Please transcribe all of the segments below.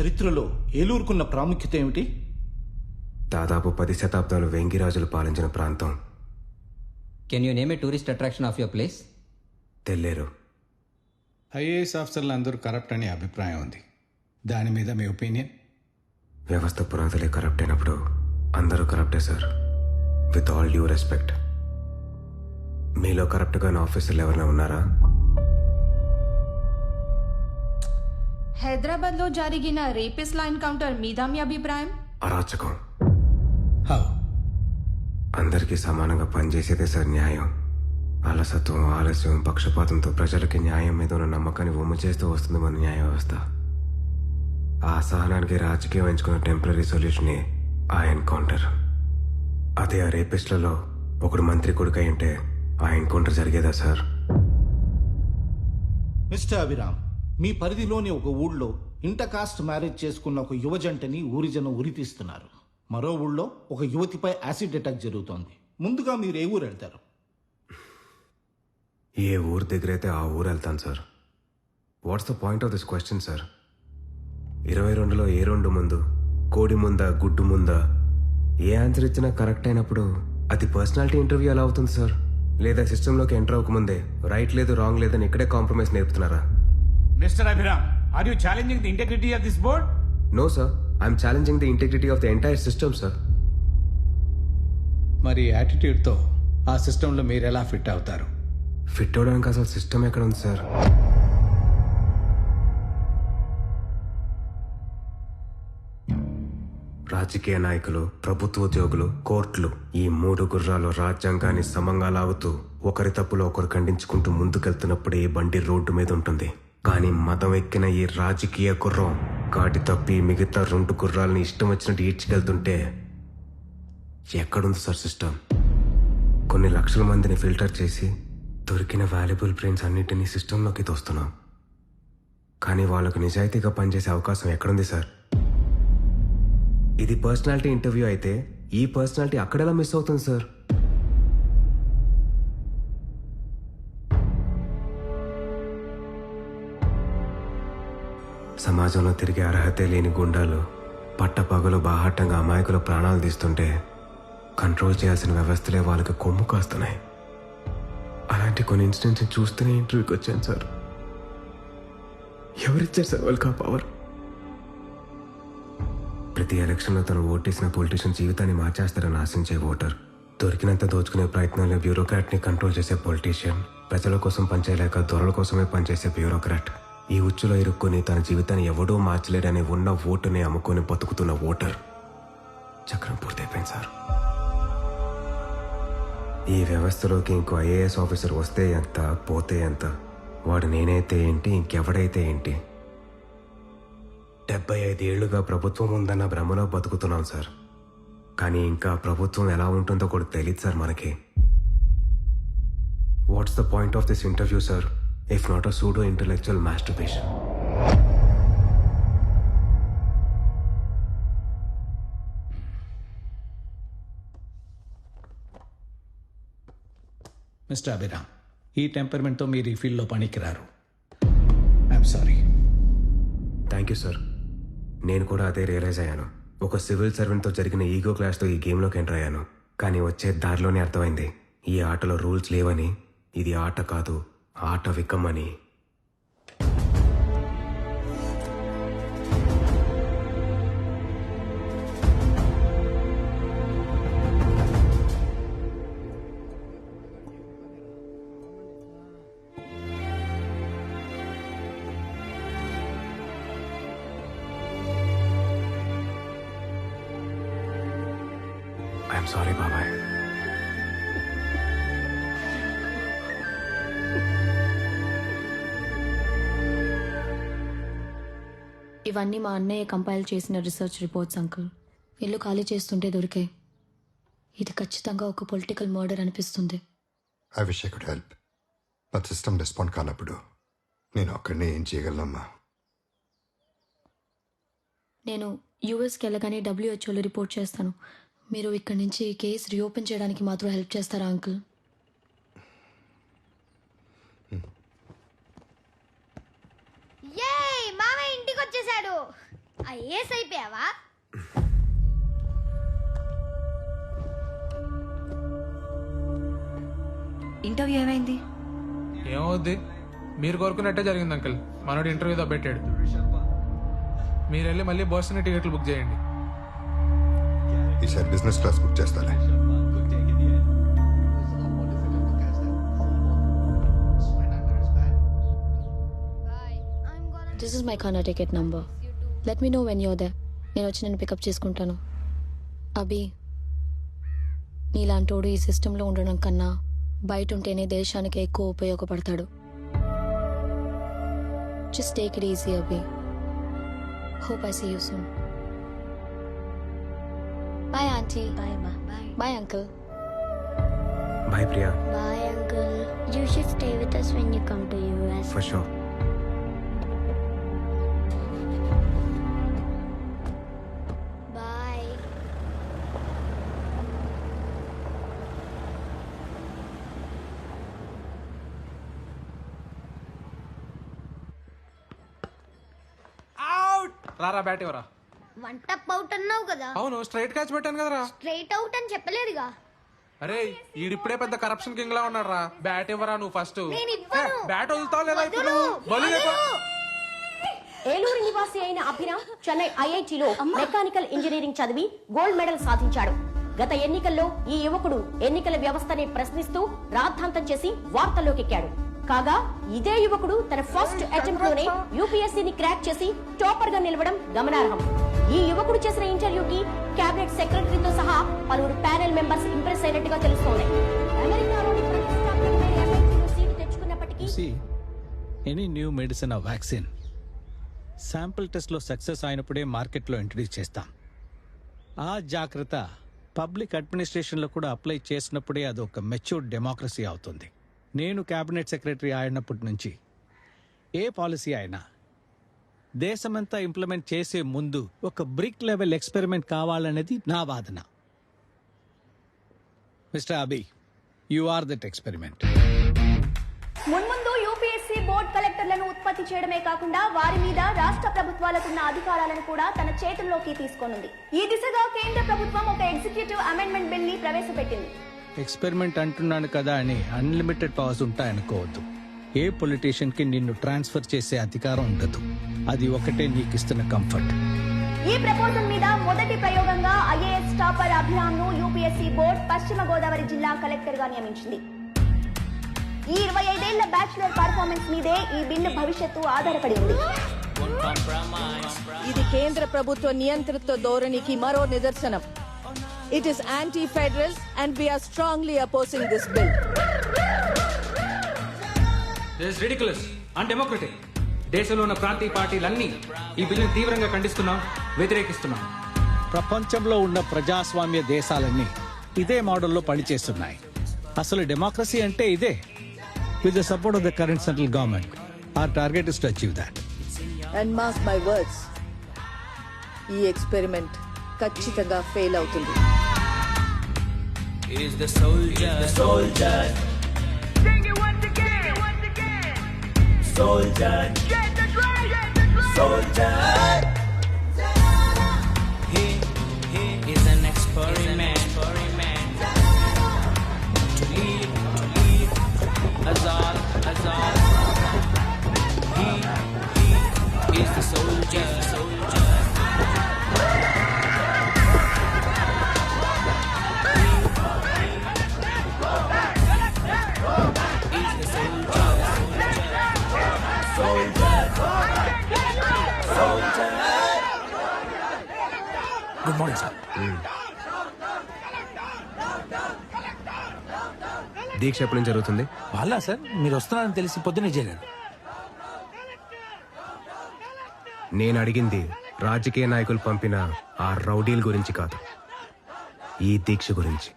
చరిత్రలో ఏలూరుకున్న ప్రాముఖ్యత ఏమిటి? దాదాపు 10 శతాబ్దాలు వేంగిరాజులు పాలించిన ప్రాంతం. Can you name a tourist attraction of your place? Telleru. IAS ఆఫీసర్లు అందరూ కరప్ట్ అనే అభిప్రాయం ఉంది. దాని మీద మీ ఒపీనియన్? వ్యవస్థ పునాదులే కరప్ట్ అయినప్పుడు అందరూ కరప్టే sir. With all due respect. మీలో కరప్ట్గా ఆఫీసర్లు ఎవరైనా ఉన్నారా? హైదరాబాద్లో జరిగిన రేపిస్ట్ల ఎన్కౌంటర్ మీద మీ అభిప్రాయం? అరాచకం. హౌ? అందరికీ సమానంగా పనిచేసేదే సార్ న్యాయం. అలసత్వం, ఆలస్యం, పక్షపాతంతో ప్రజలకి న్యాయం మీద ఉన్న నమ్మకాన్ని ఉమ్ము చేస్తూ వస్తుంది మన న్యాయ వ్యవస్థ. ఆ అసహనానికి రాజకీయం ఎంచుకున్న టెంపరీ సొల్యూషనే ఆ ఎన్కౌంటర్. అదే ఆ రేపిస్ట్లలో ఒకడు మంత్రి కొడుకు అయి ఉంటే ఆ ఎన్కౌంటర్ జరిగేదా సార్? మిస్టర్ అభిరామ్, మీ పరిధిలోని ఒక ఊళ్ళో ఇంటర్ కాస్ట్ మ్యారేజ్ చేసుకున్న ఒక యువజంటని ఊరి జనం ఉరితీస్తున్నారు. మరో ఊళ్ళో ఒక యువతిపై యాసిడ్ అటాక్ జరుగుతోంది. ముందుగా మీరు ఏ ఊరు వెళ్తారు? ఏ ఊరు దగ్గరైతే ఆ ఊరు వెళ్తాను sir. What's the point of this question sir? 22లో ఏ రెండు ముందు, కోడి ముందా గుడ్డు ముందా? ఏ ఆన్సర్ ఇచ్చినా కరెక్ట్ అయినప్పుడు అది పర్సనాలిటీ ఇంటర్వ్యూ ఎలా అవుతుంది సార్? లేదా సిస్టంలోకి ఎంటర్ అవ్వకముందే రైట్ లేదు రాంగ్ లేదని ఇక్కడే compromise నేర్పుతున్నారా? Mr. Abhiram, are you challenging the integrity of this board? No sir, I'm challenging the integrity of the entire system sir. మరి యాటిట్యూడ్తో ఆ సిస్టంలో మీరు ఎలా ఫిట్ అవుతారు? ఫిట్ అవడానికి అసలు సిస్టమ్ ఎక్కడ ఉంది సార్? రాజకీయ నాయకులు, ప్రభుత్వ ఉద్యోగులు, కోర్టులు, ఈ 3 గుర్రాలు రాజ్యాంగాన్ని సమంగా లాగుతూ ఒకరి తప్పులో ఒకరు ఖండించుకుంటూ ముందుకెళ్తున్నప్పుడే ఈ బండి రోడ్డు మీద ఉంటుంది. కానీ మతం ఎక్కిన ఈ రాజకీయ గుర్రం కాటి తప్పి మిగతా 2 గుర్రాలని ఇష్టం వచ్చినట్టు ఈడ్చుకెళ్తుంటే ఎక్కడుంది సార్ సిస్టమ్? కొన్ని లక్షల మందిని ఫిల్టర్ చేసి దొరికిన వాల్యుబుల్ బ్రెయిన్స్ అన్నిటినీ సిస్టంలోకి తోస్తున్నాం. కానీ వాళ్ళకు నిజాయితీగా పనిచేసే అవకాశం ఎక్కడుంది సార్? ఇది పర్సనాలిటీ ఇంటర్వ్యూ అయితే ఈ పర్సనాలిటీ అక్కడెలా మిస్ అవుతుంది సార్? సమాజంలో తిరిగే అర్హతే లేని గుండాలు పట్టపగలు బాహాటంగా అమాయకుల ప్రాణాలు తీస్తుంటే కంట్రోల్ చేయాల్సిన వ్యవస్థలే వాళ్ళకి కొమ్ము కాస్తున్నాయి. అలాంటి కొన్ని ఇన్సిడెంట్స్ చూస్తూనే ఇంటర్వ్యూకి వచ్చాను సార్. ఎవరిచ్చారు సార్ వాళ్ళకి ఆ పవర్? ప్రతి ఎలక్షన్లో తను ఓటేసిన పొలిటీషియన్ జీవితాన్ని మార్చేస్తారని ఆశించే ఓటర్, దొరికినంత దోచుకునే ప్రయత్నంలో బ్యూరోక్రాట్ని కంట్రోల్ చేసే పొలిటీషియన్, ప్రజల కోసం పనిచేయలేక దొరల కోసమే పనిచేసే బ్యూరోక్రాట్, ఈ ఉచ్చులో ఇరుక్కొని తన జీవితాన్ని ఎవడూ మార్చలేడని ఉన్న ఓటుని అమ్ముకొని బతుకుతున్న ఓటర్. చక్రం పూర్తయిపోయింది సార్. ఈ వ్యవస్థలోకి ఇంకో ఐఏఎస్ ఆఫీసర్ వస్తే ఎంత, పోతే ఎంత? వాడు నేనైతే ఏంటి, ఇంకెవడైతే ఏంటి? 75 ఏళ్లుగా ప్రభుత్వం ఉందన్న భ్రమలో బతుకుతున్నాం సార్. కానీ ఇంకా ప్రభుత్వం ఎలా ఉంటుందో కూడా తెలియదు సార్ మనకి. What's the point of this interview sir, if not a pseudo intellectual masturbation? Mister Abhiram, ఈ టెంపర్మెంట్తో మీరు ఈ ఫీల్డ్లో పనికిరారు. I'm sorry. Thank you sir. నేను కూడా అదే రియలైజ్ అయ్యాను. ఒక సివిల్ సర్వెంట్తో జరిగిన ఈగో క్లాష్తో ఈ గేమ్లోకి ఎంటర్ అయ్యాను. కానీ వచ్చే దారిలోనే అర్థమైంది ఈ ఆటలో రూల్స్ లేవని, ఇది ఆట కాదు ఆట వికమని. ఐఎమ్ సారీ బాబాయ్. ఇవన్నీ మా అన్నయ్య కంపైల్ చేసిన రీసెర్చ్ రిపోర్ట్స్ అంకుల్. ఇల్లు ఖాళీ చేస్తుంటే దొరికాయి. ఇది ఖచ్చితంగా ఒక పొలిటికల్ మర్డర్ అనిపిస్తుంది. I wish I could help, but system respond కానప్పుడు నేను అక్కడనే ఏం చేయగలనమ్మా? నేను యూఎస్కి వెళ్ళగానే డబ్ల్యూహెచ్ఓలో రిపోర్ట్ చేస్తాను. మీరు ఇక్కడి నుంచి ఈ కేసు రీఓపెన్ చేయడానికి మాత్రం హెల్ప్ చేస్తారా అంకుల్? మామయ్య ఇంటికి వచ్చేసాడు. ఐఏఎస్ అయిపోయావా? ఇంటర్వ్యూ ఏమైంది? ఏమవుద్ది, మీరు కోరుకున్నట్టే జరిగింది అంకుల్. మనోడు ఇంటర్వ్యూ పెట్టాడు. మీరు వెళ్ళి మళ్ళీ బోస్టన్ టికెట్లు బుక్ చేయండి. ఈసారి బిజినెస్ క్లాస్ బుక్ చేస్తాలే. This is my corner ticket number. Let me know when you're there. నేను వచ్చి నేను పికప్ చేసుకుంటాను. అభి, నీలాంటోడు ఈ సిస్టంలో ఉండడం కన్నా బయట ఉంటేనే దేశానికి ఎక్కువ ఉపయోగపడతాడు. Just take it easy Abhi. Hope I see you soon. Bye aunty. Bye మా. Bye uncle. Bye Priya. Bye, uncle. You should stay with us when you come to US. For sure. Bye. రారా బ్యాట్ ఇవ్వరా. One టప్ out అన్నావు కదా. అవును, straight catch పెట్టాను కదరా. Straight out అని చెప్పలేదుగా. అరే ఈడిప్పుడే పెద్ద కరప్షన్ కింగ్ లా ఉన్నాడు రా. బ్యాట్ ఇవ్వరా నువ్వు ఫస్ట్. నేను ఇవ్వను. బ్యాట్ వదులుతావు లేదా ఇప్పుడు? ఏలూరు నివాసి అయిన అభిరామ్ చెన్నై ఐఐటిలో మెకానికల్ ఇంజనీరింగ్ చదివి గోల్డ్ మెడల్ సాధించాడు. గత ఎన్నికల్లో ఈ యువకుడు ఎన్నికల వ్యవస్థని ప్రశ్నిస్తూ రాద్ధాంతం చేసి వార్తల్లోకెక్కాడు. కాగా ఇదే యువకుడు తన ఫస్ట్ అటెంప్ట్ లోనే యూపీఎస్సీని క్రాక్ చేసి టాపర్ గా నిలవడం గమనార్హం. ఈ యువకుడు చేసిన ఇంటర్వ్యూకి కేబినెట్ సెక్రటరీతో సహా పలువురు ప్యానెల్ మెంబర్స్ ఇంప్రెస్ అయినట్టుగా తెలుస్తోంది. అమెరికాలోని ప్రతిష్టాత్మకమైన MIT లో సీటు తెచ్చుకున్నప్పటికీ ఎనీ న్యూ మెడిసిన్ ఆ వ్యాక్సిన్ శాంపిల్ టెస్ట్లో సక్సెస్ అయినప్పుడే మార్కెట్లో ఇంట్రడ్యూస్ చేస్తాం. ఆ జాగ్రత్త పబ్లిక్ అడ్మినిస్ట్రేషన్లో కూడా అప్లై చేసినప్పుడే అది ఒక మెచ్యూర్డ్ డెమోక్రసీ అవుతుంది. నేను క్యాబినెట్ సెక్రటరీ అయినప్పటి నుంచి ఏ పాలసీ అయినా దేశమంతా ఇంప్లిమెంట్ చేసే ముందు ఒక బ్రిక్ లెవెల్ ఎక్స్పెరిమెంట్ కావాలనేది నా వాదన. Mister Abi, you are that experiment. మున్ముందు యూపీఎస్సీ బోర్డు కలెక్టర్లను ఉత్పత్తి చేయడమే కాకుండా వారి మీద రాష్ట్ర ప్రభుత్వాలకున్న అధికారాలను కూడా తన చేతుల్లోకి తీసుకోనుంది. ఈ దిశగా కేంద్ర ప్రభుత్వం ఒక ఎగ్జిక్యూటివ్ అమెండ్మెంట్ బిల్ ని ప్రవేశపెట్టింది. ఎక్స్పెరిమెంట్ అంటున్నాను కదా అని అన్లిమిటెడ్ పవర్స్ ఉంటాయనుకోవద్దు. ఏ పొలిటీషియన్ కి నిన్ను ట్రాన్స్ఫర్ చేసే అధికారం ఉండదు. అది ఒకటే నీకు ఇస్తున్న కంఫర్ట్. ఈ ప్రపోజల్ మీద మొదటి ప్రయోగంగా ఐఏఎస్ టాపర్ అభిరామ్ ను యూపీఎస్సీ బోర్డు పశ్చిమ గోదావరి జిల్లా కలెక్టర్ గా నియమించింది. ఈ 25 ఏళ్ల బ్యాచులర్ పర్ఫార్మెన్స్ మీదే ఈ బిల్లు భవిష్యత్తు ఆధారపడి ఉంది. ఇది కేంద్ర ప్రభుత్వ నియంత్రిత ధోరణికి మరో నిదర్శనం. It is anti-federal and we are strongly opposing this bill. This is ridiculous, undemocratic. దేశంలో ఉన్న ప్రాంతీయ పార్టీలన్నీ ఈ బిల్లును తీవ్రంగా ఖండిస్తున్నాం, వ్యతిరేకిస్తున్నాం. ప్రపంచంలో ఉన్న ప్రజాస్వామ్య దేశాలన్నీ ఇదే మోడల్లో పనిచేస్తున్నాయి. అసలు డెమోక్రసీ అంటే ఇదే. With the support of the current central government, our target is to achieve that. And mark my words, ఈ ఎక్స్పెరిమెంట్ ఖచ్చితంగా ఫెయిల్ అవుతుంది. Is the soldier, the soldier. Sing it once again, soldier. Get the dragon, soldier. He is an experiment. To lead, Azal. He is the soldier. Good morning sir. దీక్ష ఎప్పటి నుంచి జరుగుతుంది? వాళ్ళ sir మీరు వస్తున్నారని తెలిసి పొద్దునే చేరారు. నేను అడిగింది రాజకీయ నాయకులు పంపిన ఆ రౌడీల గురించి కాదు, ఈ దీక్ష గురించి.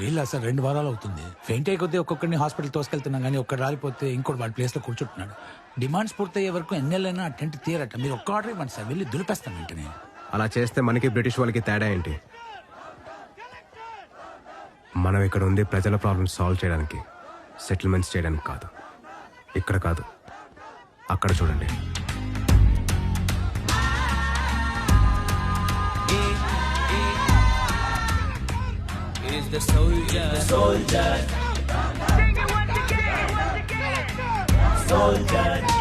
వీళ్ళ సార్ 2 వారాలు అవుతుంది. ఫెయింట్ అయ్యి కొద్దీ ఒక్కొక్కరిని హాస్పిటల్ తోసుకెళ్తున్నాం కానీ ఒక్కడు రాలిపోతే ఇంకోటి వాడి ప్లేస్లో కూర్చుంటున్నాడు. డిమాండ్స్ పూర్తయ్యే వరకు ఎన్నెళ్ళైనా ఆ టెంట్ తీరట. మీరు ఒక్క ఆర్డర్ ఇవ్వండి సార్, వెళ్ళి దులిపేస్తాం వెంటనే. అలా చేస్తే మనకి బ్రిటిష్ వాళ్ళకి తేడా ఏంటి? మనం ఇక్కడ ఉంది ప్రజల ప్రాబ్లమ్స్ సాల్వ్ చేయడానికి, సెటిల్మెంట్స్ చేయడానికి కాదు. ఇక్కడ కాదు, అక్కడ చూడండి. the soldier. Soldier. Sing it once again. Soldier.